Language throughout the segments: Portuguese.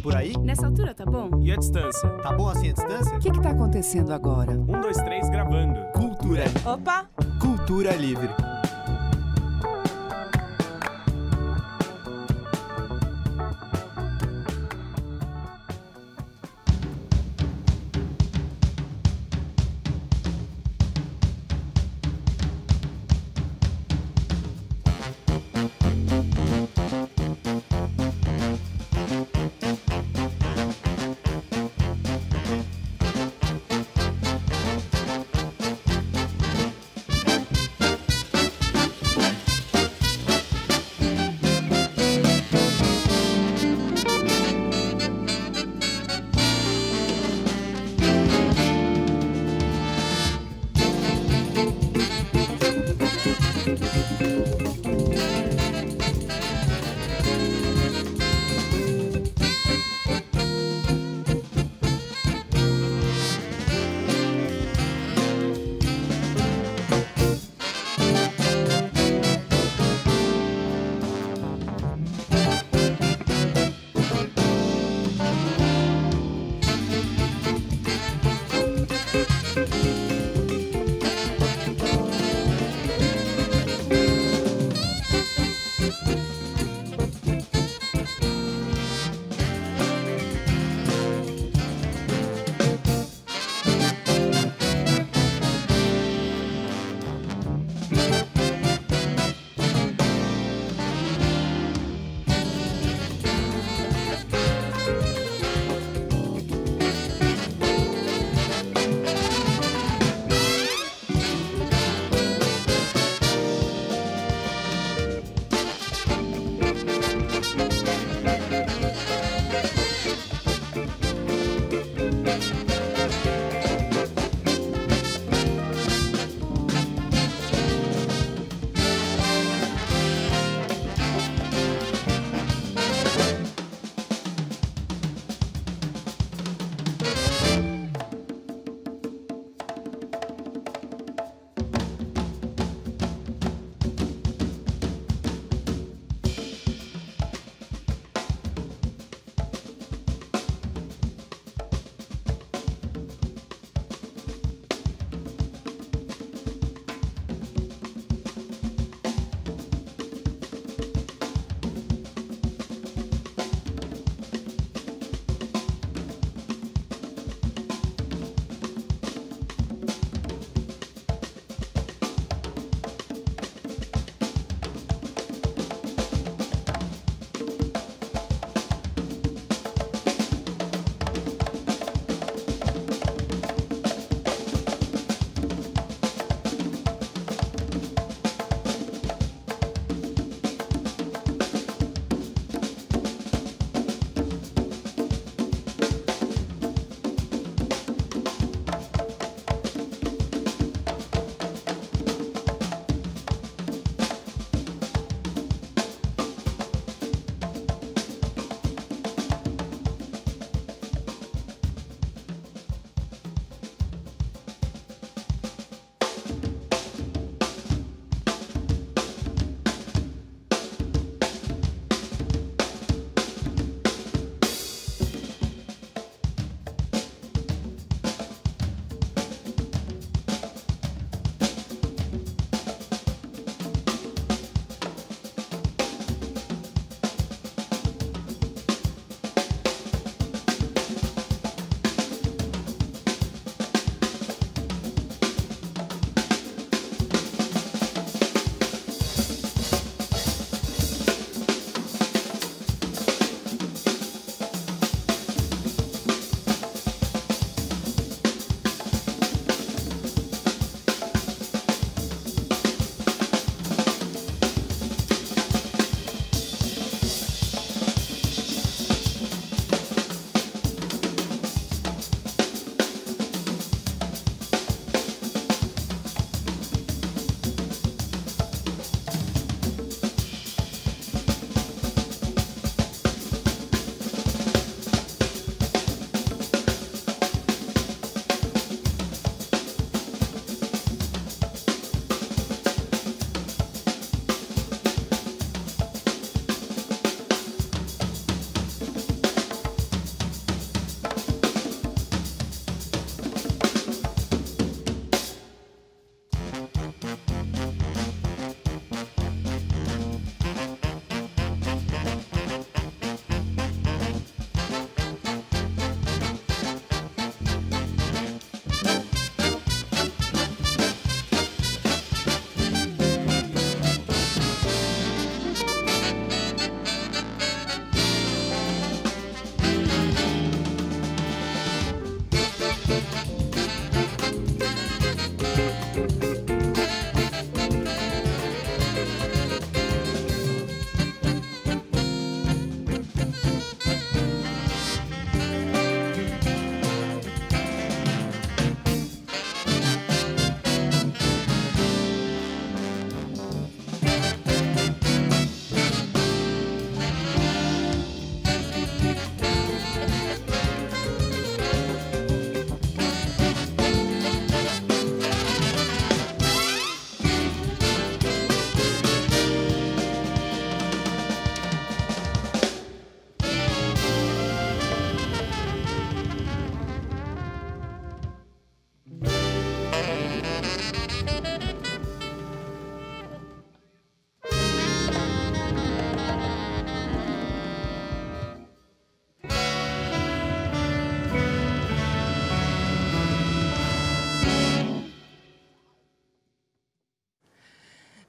por aí? Nessa altura tá bom? E a distância? Tá bom assim a distância? O que tá acontecendo agora? 1, 2, 3, gravando. Cultura. Opa! Cultura livre.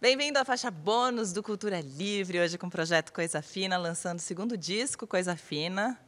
Bem-vindo à faixa bônus do Cultura Livre, hoje com o projeto Coisa Fina, lançando o segundo disco, Coisa Fina.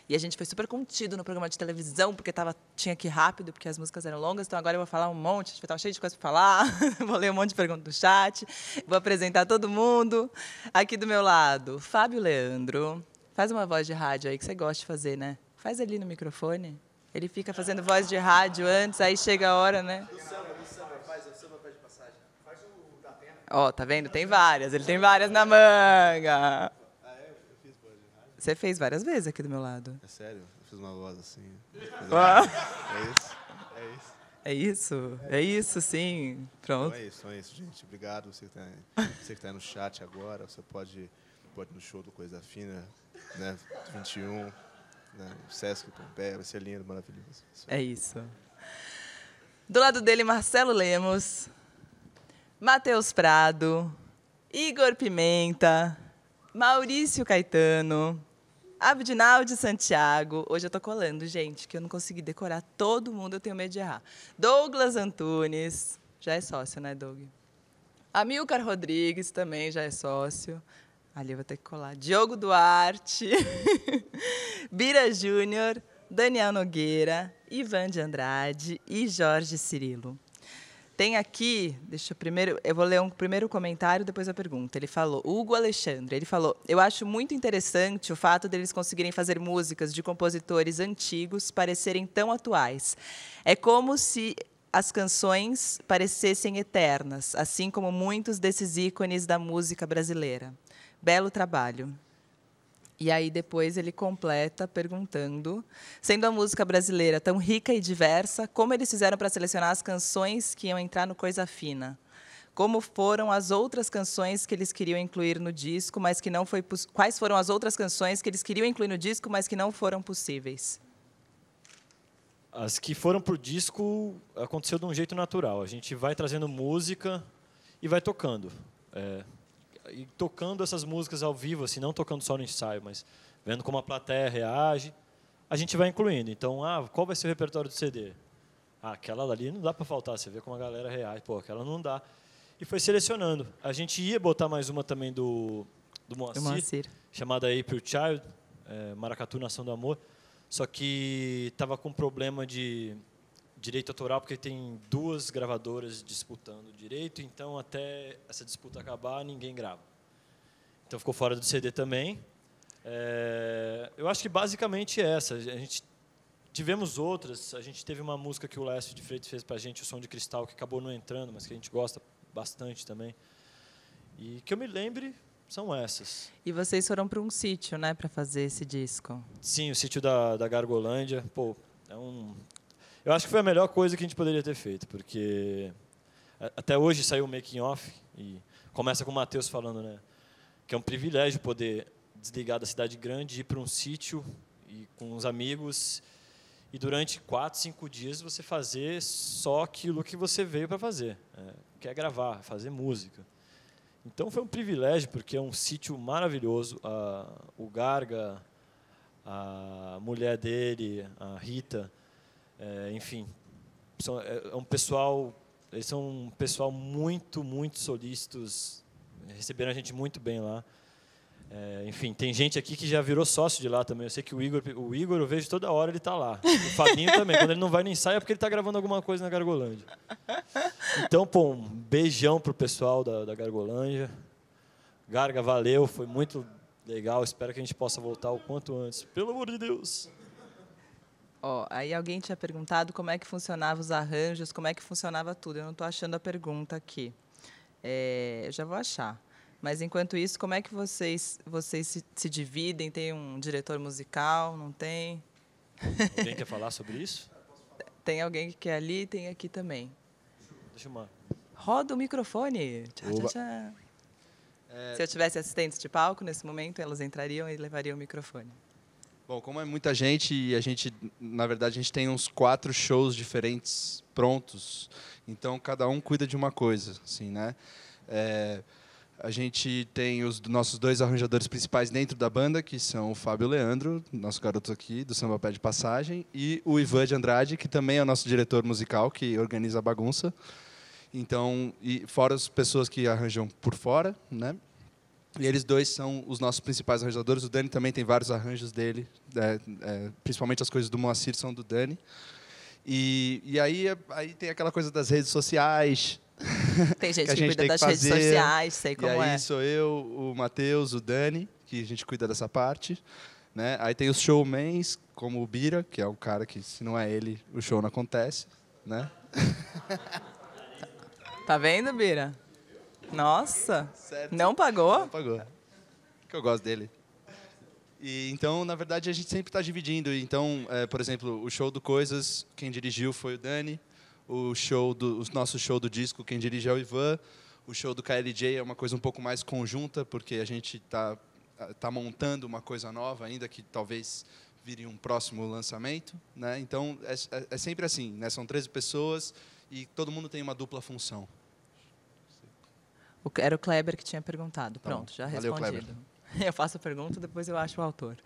E a gente foi super contido no programa de televisão, porque tinha que ir rápido, porque as músicas eram longas, então agora eu vou falar um monte, estava cheio de coisa para falar, vou ler um monte de perguntas do chat, vou apresentar todo mundo. Aqui do meu lado, Fábio Leandro. Faz uma voz de rádio aí que você gosta de fazer, né? Faz ali no microfone. Ele fica fazendo voz de rádio antes, aí chega a hora, né? Do samba, faz o samba pede passagem. Faz o da Atena. Ó, tá vendo? Tem várias, ele tem várias na manga. Eu fiz voz de rádio. Você fez várias vezes aqui do meu lado. É sério? Eu fiz uma voz assim. É isso? É isso, sim. Pronto. Então é isso, gente. Obrigado. Você que está aí no chat agora, você pode ir no show do Coisa Fina, né? 21, né? Sesc Pompeia, vai ser lindo, maravilhoso. É isso. Do lado dele, Marcelo Lemos, Matheus Prado, Igor Pimenta, Maurício Caetano, Abdinaldo Santiago. Hoje eu tô colando, gente, que eu não consegui decorar todo mundo, eu tenho medo de errar. Douglas Antunes, já é sócio, né, Doug? Amilcar Rodrigues também já é sócio. Ali eu vou ter que colar. Diogo Duarte, Bira Júnior, Daniel Nogueira, Ivan de Andrade e Jorge Cirilo. Tem aqui, eu vou ler um primeiro comentário, depois a pergunta. Ele falou, Hugo Alexandre, ele falou, eu acho muito interessante o fato deles conseguirem fazer músicas de compositores antigos parecerem tão atuais. É como se as canções parecessem eternas, assim como muitos desses ícones da música brasileira. Belo trabalho. E aí depois ele completa perguntando, sendo a música brasileira tão rica e diversa, como eles fizeram para selecionar as canções que iam entrar no Coisa Fina? Como foram as outras canções que eles queriam incluir no disco, mas que não foi quais foram as outras canções que eles queriam incluir no disco, mas que não foram possíveis? As que foram pro disco aconteceu de um jeito natural. A gente vai trazendo música e vai tocando. E tocando essas músicas ao vivo, assim, não tocando só no ensaio, mas vendo como a plateia reage, a gente vai incluindo. Então, qual vai ser o repertório do CD? Aquela ali não dá para faltar, você vê como a galera reage. Pô, aquela não dá. E foi selecionando. A gente ia botar mais uma também do Moacir, chamada April Child, Maracatu, Nação do Amor, só que estava com problema de direito autoral, porque tem duas gravadoras disputando o direito, então até essa disputa acabar, ninguém grava. Então ficou fora do CD também. Eu acho que basicamente essa. A gente tivemos outras, a gente teve uma música que o Lécio de Freitas fez para a gente, o Som de Cristal, que acabou não entrando, mas que a gente gosta bastante também. E que eu me lembre, são essas. E vocês foram para um sítio, né, para fazer esse disco? Sim, o sítio da Gargolândia. Pô, eu acho que foi a melhor coisa que a gente poderia ter feito, porque até hoje saiu o making off e começa com o Matheus falando, né, que é um privilégio poder desligar da cidade grande, ir para um sítio e com os amigos e durante 4, 5 dias você fazer só aquilo que você veio para fazer, que é gravar, fazer música. Então foi um privilégio, porque é um sítio maravilhoso. O Garga, a mulher dele, a Rita, enfim, eles são um pessoal muito, muito solícitos, receberam a gente muito bem lá. Enfim, tem gente aqui que já virou sócio de lá também. Eu sei que o Igor eu vejo toda hora, ele está lá. O Fabinho também, quando ele não vai no ensaio é porque ele está gravando alguma coisa na Gargolândia. Então, pô, um beijão pro pessoal da Gargolândia. Garga, valeu, foi muito legal, espero que a gente possa voltar o quanto antes. Pelo amor de Deus! Aí alguém tinha perguntado como é que funcionava os arranjos, como é que funcionava tudo. Eu não estou achando a pergunta aqui. Eu já vou achar. Mas, enquanto isso, como é que vocês se dividem? Tem um diretor musical? Não tem? Alguém quer falar sobre isso? Tem alguém que quer ali, tem aqui também. Deixa eu... Roda o microfone. Tchá, tchá, tchá. Se eu tivesse assistentes de palco, nesse momento, elas entrariam e levariam o microfone. Bom, como é muita gente, e na verdade, a gente tem uns 4 shows diferentes prontos, então cada um cuida de uma coisa, assim, né? A gente tem os nossos 2 arranjadores principais dentro da banda, que são o Fábio Leandro, nosso garoto aqui, do Samba Pede Passagem, e o Ivan de Andrade, que também é o nosso diretor musical, que organiza a bagunça. Então, e fora as pessoas que arranjam por fora, né? E eles dois são os nossos principais arranjadores. O Dani também tem vários arranjos dele, principalmente as coisas do Moacir são do Dani. E aí tem aquela coisa das redes sociais. Tem gente que a que gente cuida tem que das redes fazer. sociais, sei E como aí é. sou eu, o Matheus, o Dani, que a gente cuida dessa parte. Né? Aí tem os showmans, como o Bira, que é o cara que, se não é ele, o show não acontece. Né? Tá vendo, Bira? Nossa, Certo. não pagou? Não pagou. Que eu gosto dele. E, então, na verdade, a gente sempre está dividindo. Então, por exemplo, o show do Coisas, quem dirigiu foi o Dani. O nosso show do disco, quem dirige é o Ivan. O show do KLJ é uma coisa um pouco mais conjunta, porque a gente tá montando uma coisa nova ainda, que talvez vire um próximo lançamento. Né? Então, é sempre assim. Né? São 13 pessoas e todo mundo tem uma dupla função. Era o Kleber que tinha perguntado. Tá bom. Pronto, já Valeu, respondido. Eu faço a pergunta, depois eu acho o autor.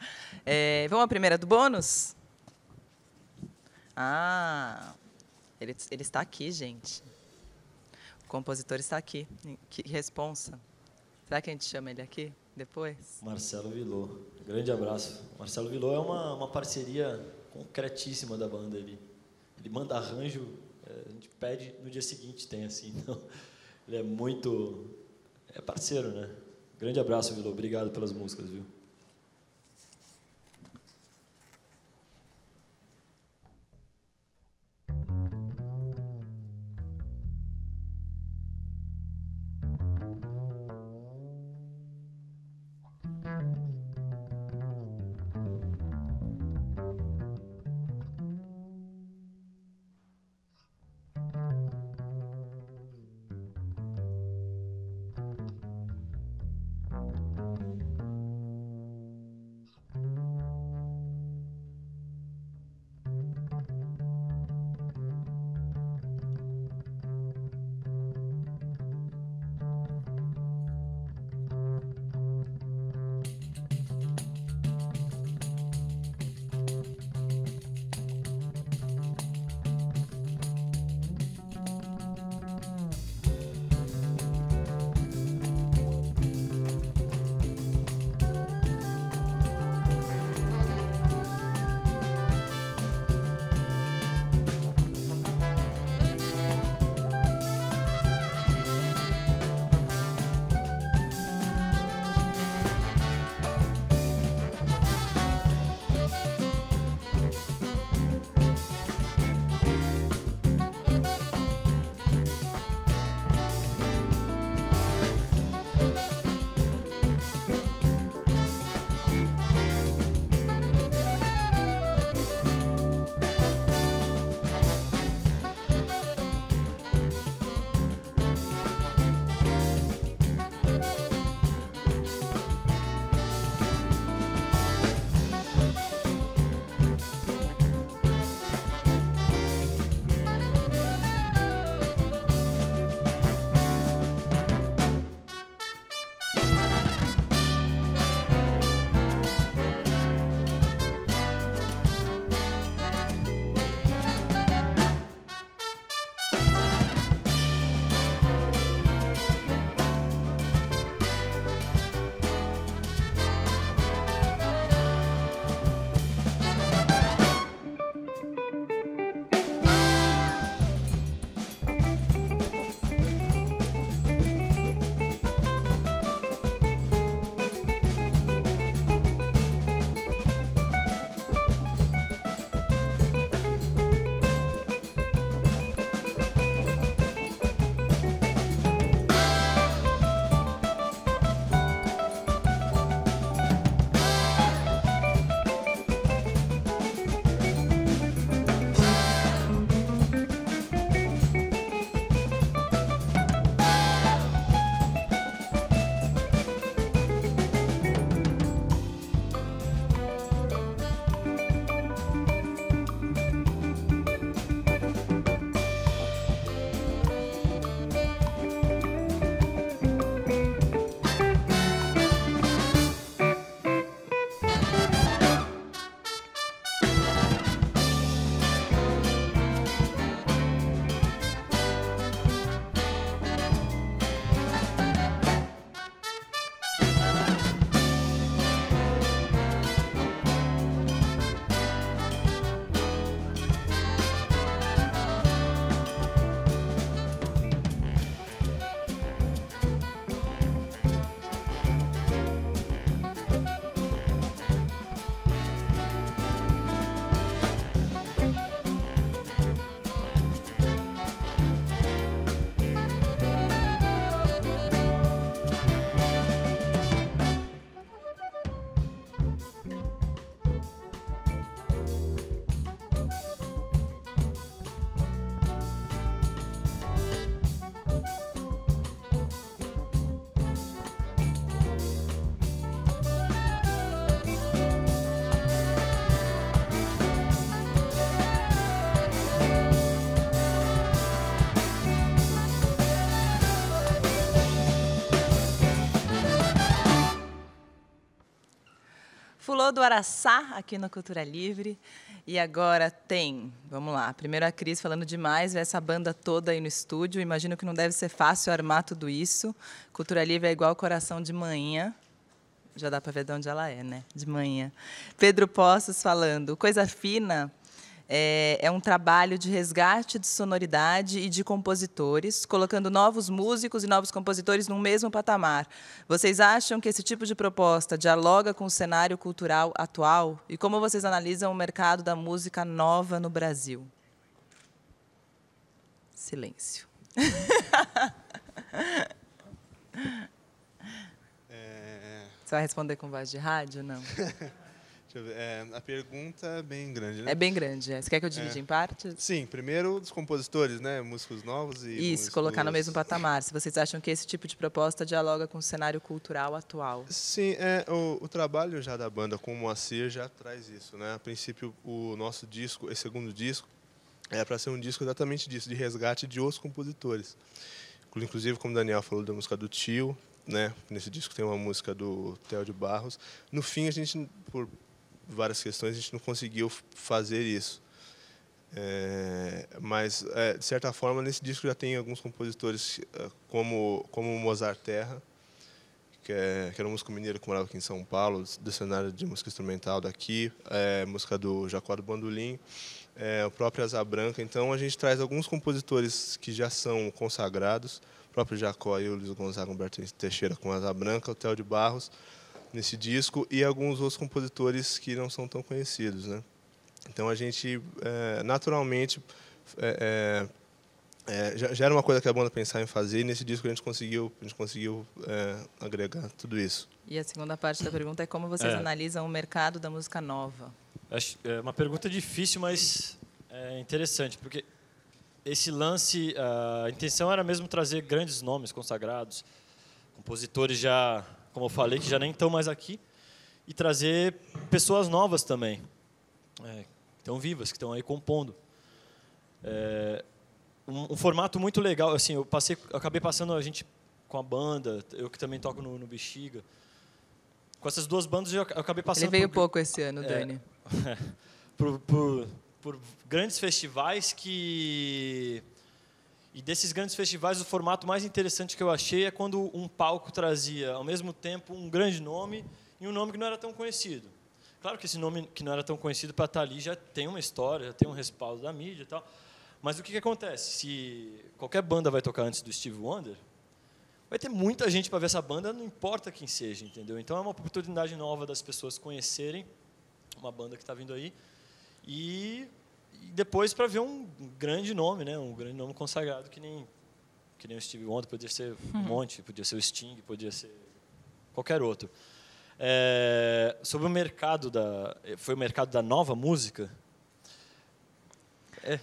Vamos à primeira do bônus? Ah, ele está aqui, gente. O compositor está aqui. Que responsa. Será que a gente chama ele aqui depois? Marcelo Vilô. Grande abraço. Marcelo Vilô é uma parceria concretíssima da banda. Ele manda arranjo, a gente pede, no dia seguinte tem, assim. Então, ele é muito... É parceiro, né? Grande abraço, Vilô. Obrigado pelas músicas, viu? todo Araçá aqui no Cultura Livre. E agora tem, vamos lá, primeiro a Cris falando demais, ver essa banda toda aí no estúdio. Imagino que não deve ser fácil armar tudo isso. Cultura Livre é igual coração de manhã. Já dá para ver de onde ela é, né? De manhã. Pedro Poços falando, Coisa Fina é um trabalho de resgate de sonoridade e de compositores, colocando novos músicos e novos compositores no mesmo patamar. Vocês acham que esse tipo de proposta dialoga com o cenário cultural atual? E como vocês analisam o mercado da música nova no Brasil? Silêncio. Você vai responder com voz de rádio ou não? Deixa eu ver. A pergunta é bem grande, né? É bem grande. Você quer que eu divida em partes? Sim, primeiro dos compositores, né? Músicos novos e Isso, músicos... colocar no mesmo patamar. Se vocês acham que esse tipo de proposta dialoga com o cenário cultural atual. Sim, o trabalho já da banda com o Moacir já traz isso, né? A princípio, o nosso disco, esse segundo disco, é para ser um disco exatamente disso, de resgate de outros compositores. Inclusive, como o Daniel falou da música do Tio, né? Nesse disco tem uma música do Theo de Barros. No fim, a gente, por várias questões, a gente não conseguiu fazer isso. Mas, de certa forma, nesse disco já tem alguns compositores como o Mozart Terra, que era um músico mineiro que morava aqui em São Paulo, do cenário de música instrumental daqui, música do Jacó do Bandolim, o próprio Asa Branca. Então, a gente traz alguns compositores que já são consagrados, o próprio Jacó e o Luiz Gonzaga Humberto Teixeira com Asa Branca, o Theo de Barros, nesse disco, e alguns outros compositores que não são tão conhecidos, né? Então a gente naturalmente já era uma coisa que a banda pensava em fazer, e nesse disco a gente conseguiu agregar tudo isso. E a segunda parte da pergunta é como vocês analisam o mercado da música nova? É uma pergunta difícil, mas interessante, porque esse lance, a intenção era mesmo trazer grandes nomes consagrados, compositores já, como eu falei, que já nem estão mais aqui, e trazer pessoas novas também, que estão vivas, que estão aí compondo. Um formato muito legal, assim, eu acabei passando a gente com a banda, eu que também toco no Bexiga. Com essas duas bandas eu acabei passando... Ele veio pouco esse ano, Dani. Por grandes festivais E desses grandes festivais, o formato mais interessante que eu achei é quando um palco trazia, ao mesmo tempo, um grande nome e um nome que não era tão conhecido. Claro que esse nome que não era tão conhecido para estar ali já tem uma história, já tem um respaldo da mídia e tal. Mas o que acontece? Se qualquer banda vai tocar antes do Stevie Wonder, vai ter muita gente para ver essa banda, não importa quem seja, entendeu? Então é uma oportunidade nova das pessoas conhecerem uma banda que está vindo aí e depois para ver um grande nome, né? Um grande nome consagrado que nem o Stevie Wonder, podia ser um monte, podia ser o Sting, podia ser qualquer outro. Sobre o mercado foi o mercado da nova música.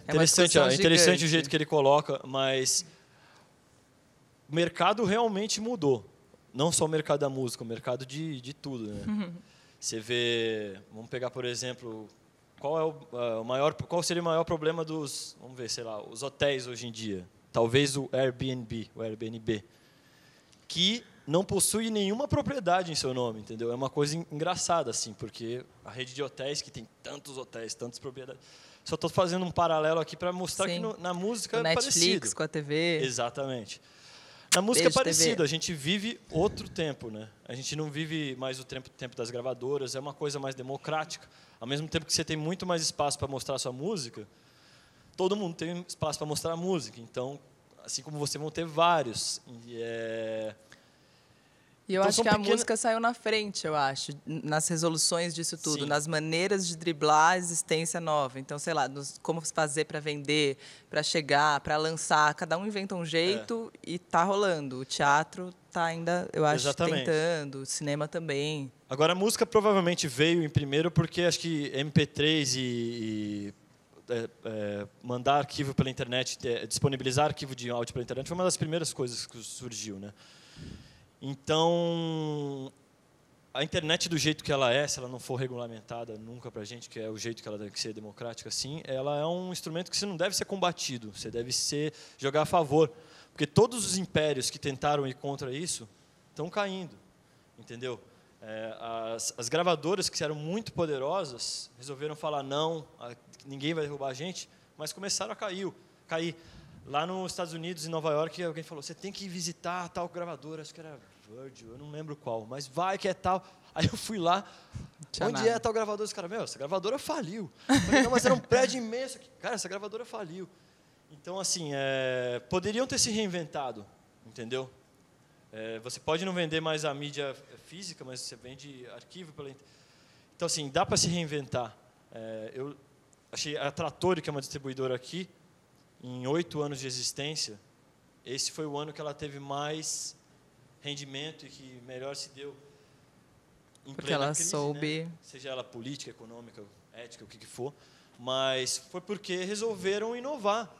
Interessante o jeito que ele coloca, mas o mercado realmente mudou. Não só o mercado da música, o mercado de tudo, né? Você vê, vamos pegar por exemplo, qual seria o maior problema dos, vamos ver, sei lá, os hotéis hoje em dia? Talvez o Airbnb, que não possui nenhuma propriedade em seu nome, entendeu? É uma coisa engraçada assim, porque a rede de hotéis que tem tantos hotéis, tantas propriedades. Só estou fazendo um paralelo aqui para mostrar que na música é parecido. Netflix com a TV. Exatamente. Na música é parecido, a gente vive outro tempo, né? A gente não vive mais o tempo das gravadoras, é uma coisa mais democrática. Ao mesmo tempo que você tem muito mais espaço para mostrar a sua música, todo mundo tem espaço para mostrar a música. Então, assim como você, vão ter vários. E eu acho que a música saiu na frente, eu acho, nas resoluções disso tudo, nas maneiras de driblar a existência nova. Então, sei lá, como fazer para vender, para chegar, para lançar. Cada um inventa um jeito e está rolando. O teatro está ainda, eu acho, tentando. O cinema também. Agora, a música provavelmente veio em primeiro porque acho que MP3 e mandar arquivo pela internet, disponibilizar arquivo de áudio pela internet foi uma das primeiras coisas que surgiu, né? Então, a internet do jeito que ela é, se ela não for regulamentada nunca para a gente, que é o jeito que ela deve ser democrática, assim, ela é um instrumento que você não deve ser combatido, você deve jogar a favor. Porque todos os impérios que tentaram ir contra isso estão caindo, entendeu? As gravadoras, que eram muito poderosas, resolveram falar não, ninguém vai derrubar a gente, mas começaram a cair. Lá nos Estados Unidos, em Nova York, alguém falou, você tem que visitar tal gravadora, acho que era Virgil, eu não lembro qual, mas vai que é tal. Aí eu fui lá, onde é tal gravadora? Os caras, essa gravadora faliu. Eu falei, não, mas era um prédio imenso. Cara, essa gravadora faliu. Então, assim, poderiam ter se reinventado, entendeu? Você pode não vender mais a mídia física, mas você vende arquivo pela internet. Então, assim, dá para se reinventar. Eu achei a Trattori, que é uma distribuidora aqui, em 8 anos de existência, esse foi o ano que ela teve mais rendimento e que melhor se deu em Porque plena ela crise, soube... né? Seja ela política, econômica, ética, o que for. Mas foi porque resolveram inovar.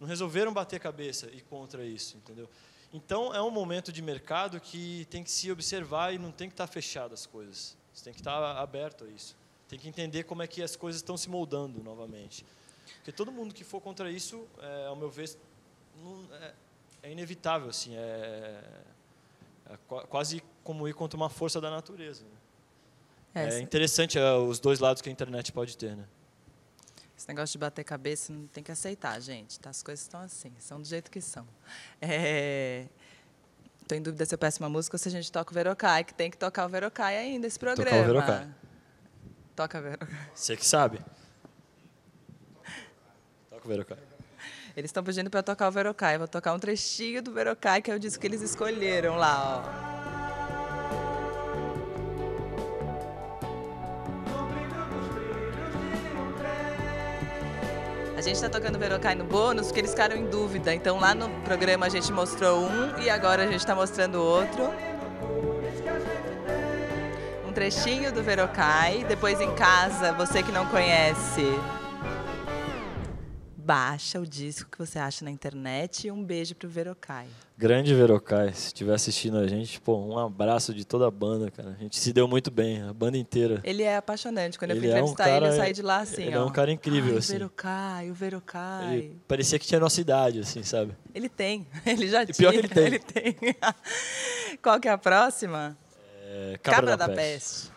Não resolveram bater cabeça e contra isso, entendeu? Então, é um momento de mercado que tem que se observar e não tem que estar fechado as coisas. Você tem que estar aberto a isso. Tem que entender como é que as coisas estão se moldando novamente. Porque todo mundo que for contra isso, ao meu ver, é inevitável. Assim, quase como ir contra uma força da natureza. Né? É interessante os dois lados que a internet pode ter. Né? Esse negócio de bater cabeça não tem que aceitar, gente. Tá? As coisas estão assim, são do jeito que são. Estou em dúvida se eu peço uma música ou se a gente toca o Verocai, que tem que tocar o Verocai ainda, esse programa. Tocar o Verocai. Toca o Verocai. Você que sabe. Toca o Verocai. Eles estão pedindo para eu tocar o Verocai. Eu vou tocar um trechinho do Verocai, que é o disco que eles escolheram lá, ó. A gente está tocando Verocai no bônus porque eles ficaram em dúvida. Então, lá no programa a gente mostrou um e agora a gente está mostrando outro. Um trechinho do Verocai. Depois, em casa, você que não conhece, baixa o disco que você acha na internet e um beijo pro Verocai. Grande Verocai, se estiver assistindo a gente, um abraço de toda a banda, cara. A gente se deu muito bem, a banda inteira. Ele é apaixonante. Quando eu fui entrevistar ele, eu saí de lá assim, ele é um cara incrível, assim. O Verocai. Ele parecia que tinha nossa idade, assim, sabe? Ele tem, ele já tinha. Pior que ele tem. Ele tem. Qual que é a próxima? Cabra da Peste.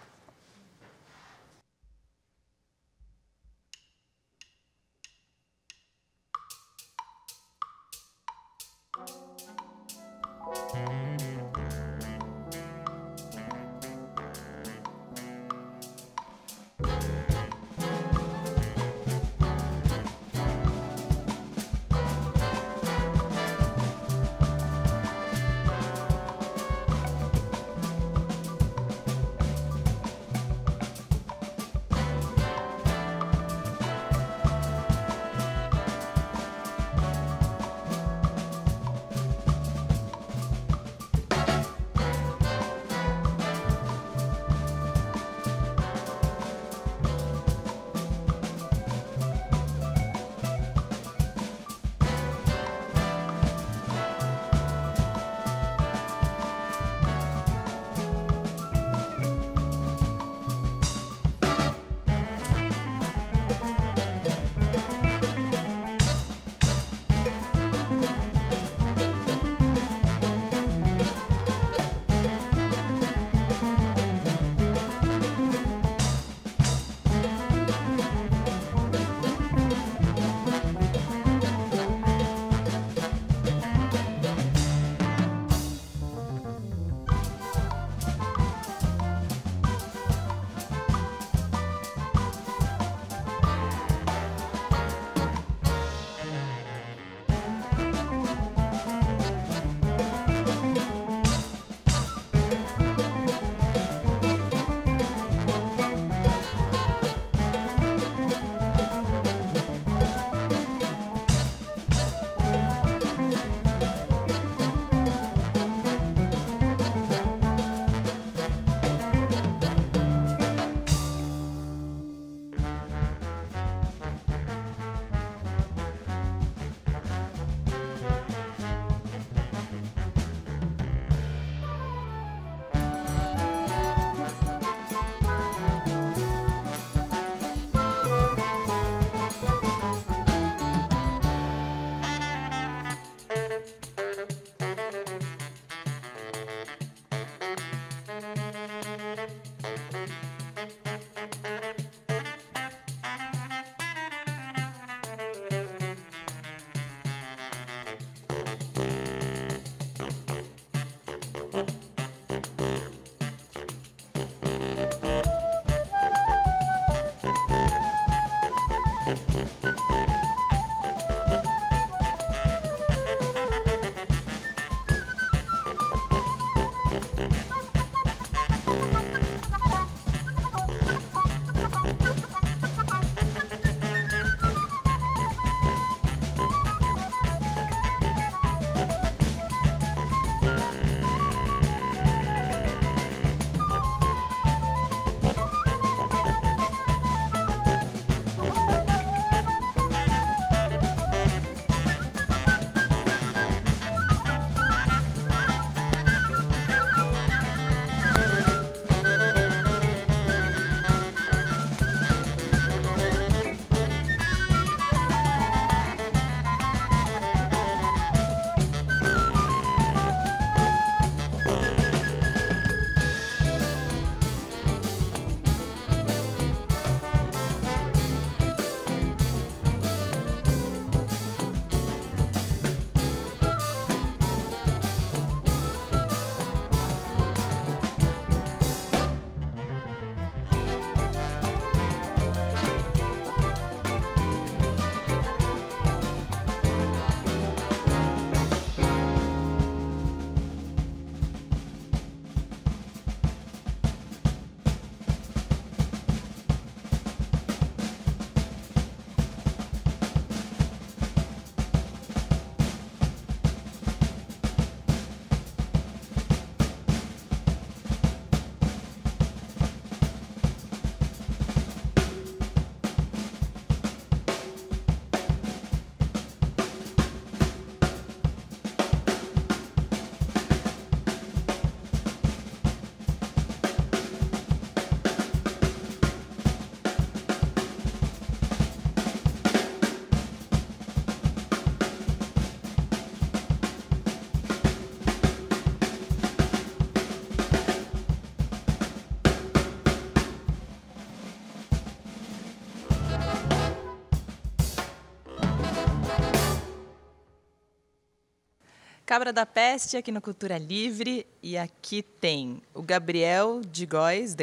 Cabra da Peste aqui no Cultura Livre. E aqui tem o Gabriel de Góis,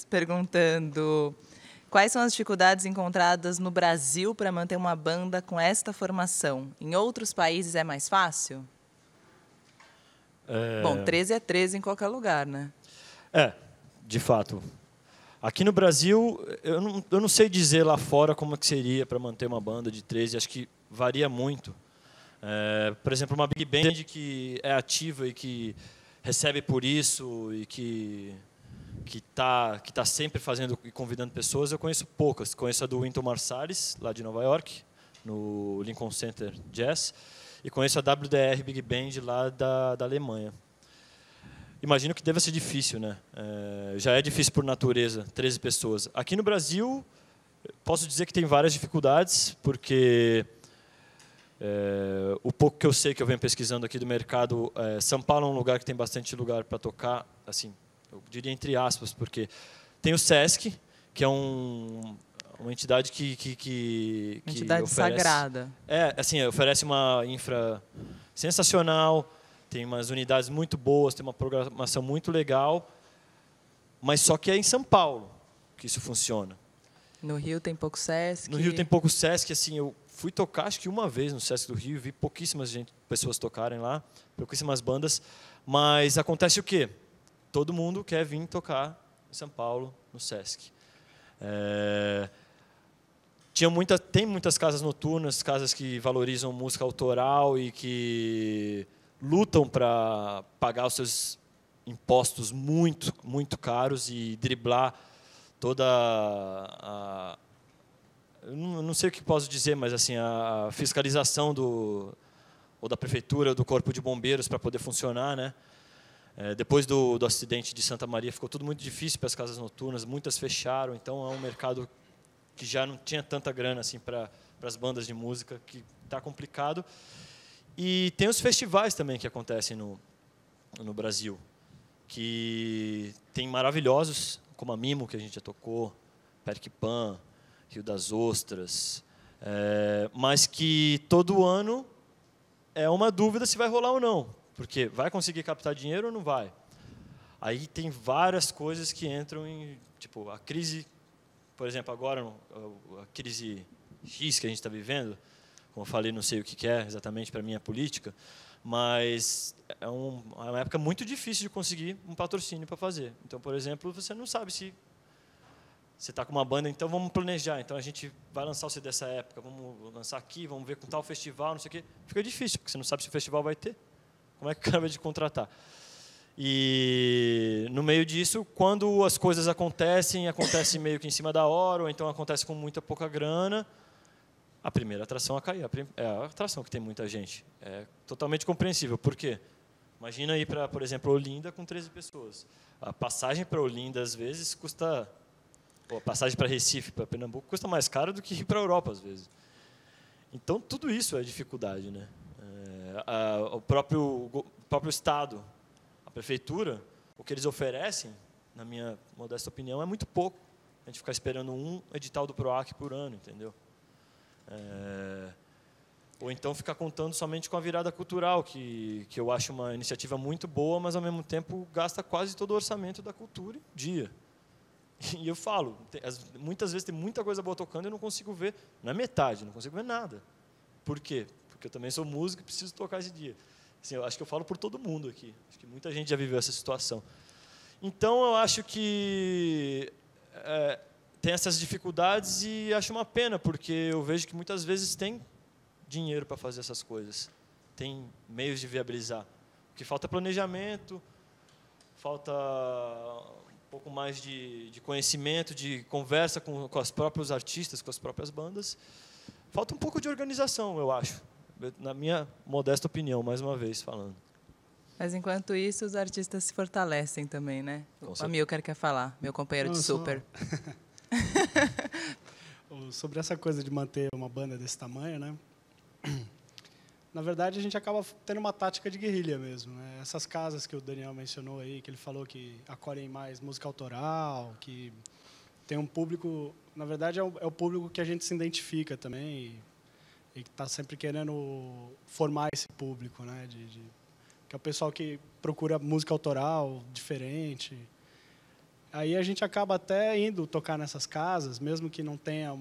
perguntando quais são as dificuldades encontradas no Brasil para manter uma banda com esta formação. Em outros países é mais fácil? Bom, 13 é 13 em qualquer lugar, né? De fato. Aqui no Brasil, eu não sei dizer lá fora como é que seria para manter uma banda de 13, acho que varia muito. Por exemplo, uma big band que é ativa e que recebe por isso e que tá sempre fazendo e convidando pessoas, eu conheço poucas. Conheço a do Wynton Marsalis, lá de Nova York, no Lincoln Center Jazz, e conheço a WDR Big Band lá da Alemanha. Imagino que deva ser difícil, né? Já é difícil por natureza, 13 pessoas. Aqui no Brasil, posso dizer que tem várias dificuldades, porque o pouco que eu sei, que eu venho pesquisando aqui do mercado, São Paulo é um lugar que tem bastante lugar para tocar, assim, eu diria entre aspas, porque tem o SESC, que é uma entidade que entidade oferece, sagrada. Assim, oferece uma infra sensacional, tem umas unidades muito boas, tem uma programação muito legal, mas só que é em São Paulo que isso funciona. No Rio tem pouco SESC. No Rio tem pouco SESC, assim, eu fui tocar acho que uma vez no SESC do Rio, vi pouquíssimas pessoas tocarem lá, pouquíssimas bandas, mas acontece o quê? Todo mundo quer vir tocar em São Paulo, no SESC. Tem muitas casas noturnas, casas que valorizam música autoral e que lutam para pagar os seus impostos muito, muito caros e driblar toda eu não sei o que posso dizer, mas assim, a fiscalização ou da prefeitura ou do corpo de bombeiros para poder funcionar, né? Depois do acidente de Santa Maria ficou tudo muito difícil para as casas noturnas, muitas fecharam, então é um mercado que já não tinha tanta grana assim para as bandas de música, que está complicado. E tem os festivais também que acontecem no Brasil, que tem maravilhosos, como a Mimo, que a gente já tocou, Perquipan, Rio das Ostras, mas que todo ano é uma dúvida se vai rolar ou não, porque vai conseguir captar dinheiro ou não vai. Aí tem várias coisas que entram em, tipo, a crise, por exemplo, agora a crise X que a gente está vivendo, como eu falei, não sei o que é exatamente para a minha política, mas é uma época muito difícil de conseguir um patrocínio para fazer. Então, por exemplo, você não sabe se você está com uma banda, então vamos planejar. Então a gente vai lançar o CD dessa época, vamos lançar aqui, vamos ver com tal festival, não sei o quê. Fica difícil, porque você não sabe se o festival vai ter. Como é que o cara vai te contratar? E no meio disso, quando as coisas acontecem meio que em cima da hora, ou então acontece com muita pouca grana, a primeira atração a cair. É a atração que tem muita gente. É totalmente compreensível. Por quê? Imagina ir para, por exemplo, Olinda com 13 pessoas. A passagem para Olinda, às vezes, custa... a passagem para Recife, para Pernambuco, custa mais caro do que ir para a Europa, às vezes. Então, tudo isso é dificuldade, né? O próprio Estado, a Prefeitura, o que eles oferecem, na minha modesta opinião, é muito pouco. A gente ficar esperando um edital do PROAC por ano, entendeu? Ou então ficar contando somente com a virada cultural, que eu acho uma iniciativa muito boa, mas, ao mesmo tempo, gasta quase todo o orçamento da cultura em dia. E eu falo, muitas vezes tem muita coisa boa tocando e eu não consigo ver, na metade, não consigo ver nada. Por quê? Porque eu também sou músico e preciso tocar esse dia. Assim, eu acho que eu falo por todo mundo aqui. Acho que muita gente já viveu essa situação. Então, eu acho que tem essas dificuldades e acho uma pena, porque eu vejo que muitas vezes tem dinheiro para fazer essas coisas. Tem meios de viabilizar. Porque falta planejamento, falta um pouco mais de conhecimento, de conversa com os próprios artistas, com as próprias bandas. Falta um pouco de organização, eu acho, na minha modesta opinião, mais uma vez falando. Mas, enquanto isso, os artistas se fortalecem também, né? O Amilcar quer falar, meu companheiro de super. Sobre essa coisa de manter uma banda desse tamanho, né? Na verdade, a gente acaba tendo uma tática de guerrilha mesmo, né? Essas casas que o Daniel mencionou aí, que ele falou que acolhem mais música autoral, que tem um público... Na verdade, é o público que a gente se identifica também. e que está sempre querendo formar esse público, né? Que é o pessoal que procura música autoral diferente. Aí a gente acaba até indo tocar nessas casas, mesmo que não tenha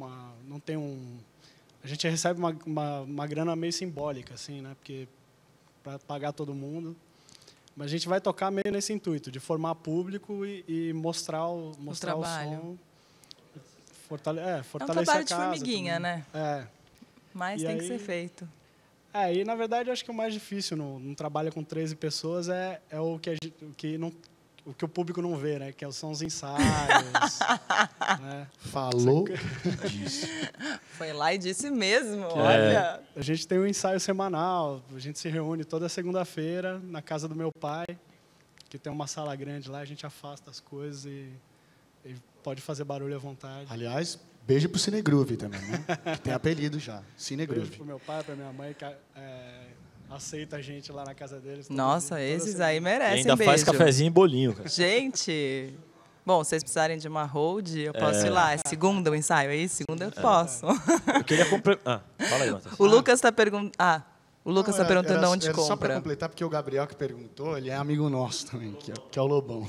a gente recebe uma grana meio simbólica, assim, né? Porque para pagar todo mundo. Mas a gente vai tocar meio nesse intuito, de formar público e mostrar o som. Fortalecer é um trabalho a de casa, formiguinha, também. né? É. Mas tem que ser feito. E na verdade eu acho que o mais difícil num trabalho com 13 pessoas é o que o público não vê, né? Que são os ensaios. Né? Falou disso. Foi lá e disse mesmo, olha. A gente tem um ensaio semanal, a gente se reúne toda segunda-feira na casa do meu pai, que tem uma sala grande lá, a gente afasta as coisas e pode fazer barulho à vontade. Aliás, beijo pro Cine Groove também, né? Que tem apelido já. Cine Beijo Groove. pro meu pai, pra minha mãe, que aceita a gente lá na casa deles. Nossa, esses aí merecem E ainda beijo. faz cafezinho e bolinho, cara. Gente, bom, se vocês precisarem de uma hold, eu posso ir lá. É segunda o ensaio aí? Segunda eu posso. Eu queria comprar. Fala aí, Matheus. O Lucas está perguntando. O Lucas está perguntando onde era compra. Só para completar, porque o Gabriel que perguntou, ele é amigo nosso também, que é o Lobão.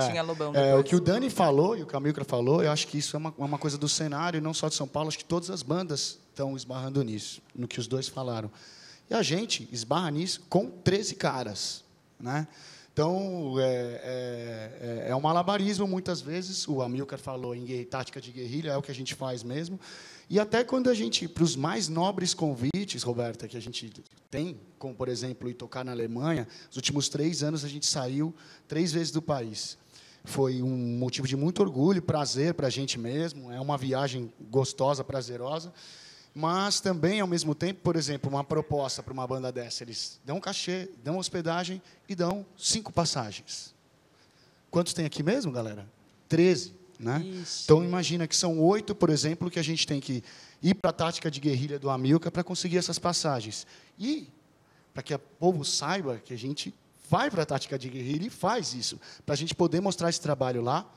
Tinha Lobão O depois. que o Dani falou e o que a Milka falou, eu acho que isso é uma coisa do cenário, e não só de São Paulo, acho que todas as bandas estão esbarrando nisso, no que os dois falaram. E a gente esbarra nisso com 13 caras, né? Então, é um malabarismo, muitas vezes. O Amilcar falou em tática de guerrilha, é o que a gente faz mesmo. E até quando a gente, para os mais nobres convites, Roberta, que a gente tem, como, por exemplo, ir tocar na Alemanha, nos últimos 3 anos a gente saiu 3 vezes do país. Foi um motivo de muito orgulho, prazer para a gente mesmo, é uma viagem gostosa, prazerosa. Mas também, ao mesmo tempo, por exemplo, uma proposta para uma banda dessa, eles dão cachê, dão hospedagem e dão 5 passagens. Quantos tem aqui mesmo, galera? 13, né? Ixi. Então, imagina que são 8, por exemplo, que a gente tem que ir para a tática de guerrilha do Amilcar para conseguir essas passagens. E, para que o povo saiba que a gente vai para a tática de guerrilha e faz isso, para a gente poder mostrar esse trabalho lá,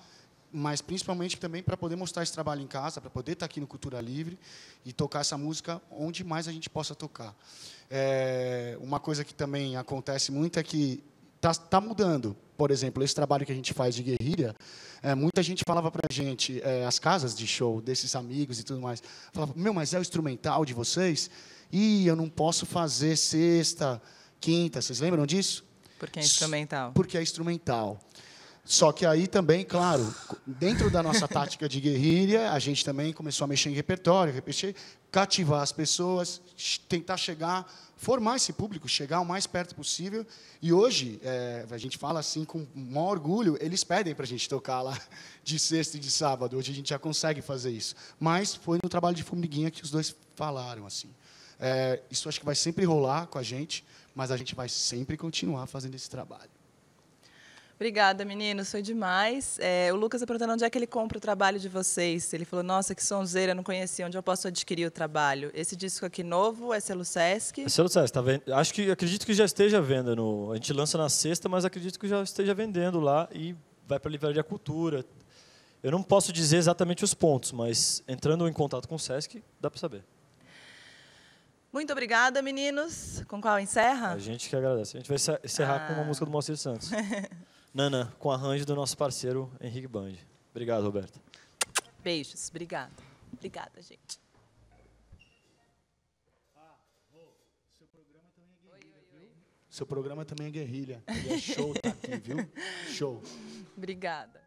mas principalmente também para poder mostrar esse trabalho em casa, para poder estar aqui no Cultura Livre e tocar essa música onde mais a gente possa tocar. Uma coisa que também acontece muito é que está mudando. Por exemplo, esse trabalho que a gente faz de guerrilha, muita gente falava para a gente, as casas de show desses amigos e tudo mais, falava, mas é o instrumental de vocês? E eu não posso fazer sexta, quinta, vocês lembram disso? Porque é instrumental. Porque é instrumental. Só que aí também, claro, dentro da nossa tática de guerrilha, a gente também começou a mexer em repertório, cativar as pessoas, tentar formar esse público, chegar o mais perto possível. E hoje, a gente fala assim com o maior orgulho, eles pedem para a gente tocar lá de sexta e de sábado. Hoje a gente já consegue fazer isso. Mas foi no trabalho de formiguinha que os dois falaram. Assim. Isso acho que vai sempre rolar com a gente, mas a gente vai sempre continuar fazendo esse trabalho. Obrigada, meninos. Foi demais. O Lucas está perguntando onde é que ele compra o trabalho de vocês. Ele falou, nossa, que sonzeira, não conhecia. Onde eu posso adquirir o trabalho? Esse disco aqui novo é selo Sesc? É selo Sesc, tá vendo? Acredito que já esteja vendo. A gente lança na sexta, mas acredito que já esteja vendendo lá e vai para a Livraria Cultura. Eu não posso dizer exatamente os pontos, mas entrando em contato com o Sesc, dá para saber. Muito obrigada, meninos. Com qual encerra? A gente que agradece. A gente vai encerrar com uma música do Moacir Santos. Nana, com arranjo do nosso parceiro Henrique Band. Obrigado, Roberto. Beijos. Obrigada. Obrigada, gente. Seu programa também é guerrilha. Ele é show, tá aqui, viu? Show. Obrigada.